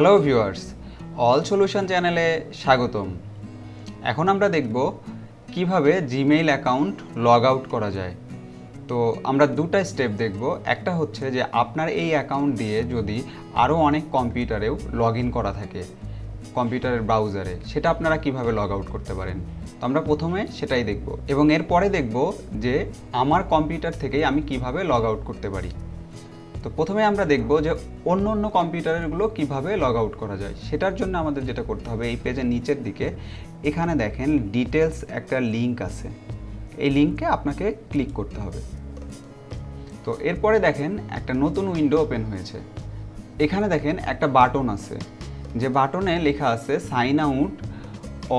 Hello viewers, all solution চ্যানেলে স্বাগতম। এখন আমরা দেখব কিভাবে জিমেইল অ্যাকাউন্ট লগ আউট করা যায়। তো আমরা দুটো স্টেপ দেখব। একটা হচ্ছে যে আপনার এই অ্যাকাউন্ট দিয়ে যদি আরও অনেক কম্পিউটারেও লগ ইন করা থাকে কম্পিউটারের ব্রাউজারে, সেটা আপনারা কিভাবে লগ আউট করতে পারেন। তো আমরা প্রথমে সেটাই দেখব এবং এরপরে দেখব যে আমার কম্পিউটার থেকেই আমি কিভাবে লগ আউট করতে পারি। তো প্রথমে আমরা দেখব যে অন্য কম্পিউটারগুলো কিভাবে লগ আউট করা যায়। সেটার জন্য আমাদের যেটা করতে হবে, এই পেজের নিচের দিকে এখানে দেখেন ডিটেলস একটা লিঙ্ক আছে, এই লিঙ্কে আপনাকে ক্লিক করতে হবে। তো এরপরে দেখেন একটা নতুন উইন্ডো ওপেন হয়েছে। এখানে দেখেন একটা বাটন আছে, যে বাটনে লেখা আছে sign out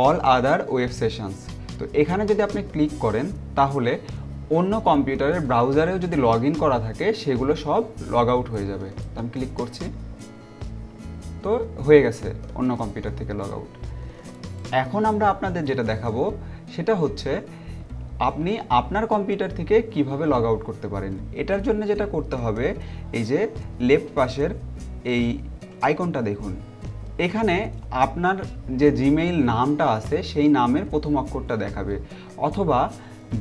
all other web sessions. তো এখানে যদি আপনি ক্লিক করেন তাহলে অন্য কম্পিউটারের ব্রাউজারেও যদি লগ ইন করা থাকে সেগুলো সব লগ আউট হয়ে যাবে। তো আমি ক্লিক করছি, তো হয়ে গেছে অন্য কম্পিউটার থেকে লগ আউট। এখন আমরা আপনাদের যেটা দেখাবো সেটা হচ্ছে আপনি আপনার কম্পিউটার থেকে কিভাবে লগ আউট করতে পারেন। এটার জন্য যেটা করতে হবে, এই যে লেফট পাশের এই আইকনটা দেখুন, এখানে আপনার যে জিমেইল নামটা আছে সেই নামের প্রথম অক্ষরটা দেখাবে, অথবা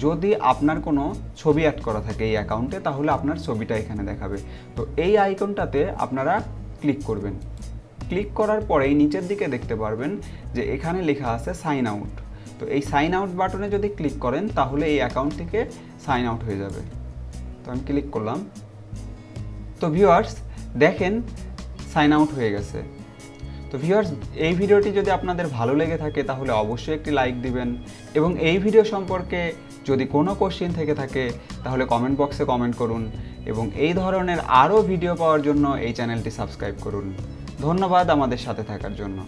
যদি আপনার কোনো ছবি অ্যাড করা থাকে এই অ্যাকাউন্টে তাহলে আপনার ছবিটা এখানে দেখাবে। তো এই আইকনটাতে আপনারা ক্লিক করবেন। ক্লিক করার পরেই নিচের দিকে দেখতে পারবেন যে এখানে লেখা আছে সাইন আউট। তো এই সাইন আউট বাটনে যদি ক্লিক করেন তাহলে এই অ্যাকাউন্ট থেকে সাইন আউট হয়ে যাবে। তো আমি ক্লিক করলাম। তো ভিউয়ার্স দেখেন সাইন আউট হয়ে গেছে। তো ভিউয়ার্স, এই ভিডিওটি যদি আপনাদের ভালো লেগে থাকে তাহলে অবশ্যই একটি লাইক দিবেন এবং এই ভিডিও সম্পর্কে যদি কোনো কোশ্চেন থেকে থাকে তাহলে কমেন্ট বক্সে কমেন্ট করুন এবং এই ধরনের আরও ভিডিও পাওয়ার জন্য এই চ্যানেলটি সাবস্ক্রাইব করুন। ধন্যবাদ আমাদের সাথে থাকার জন্য।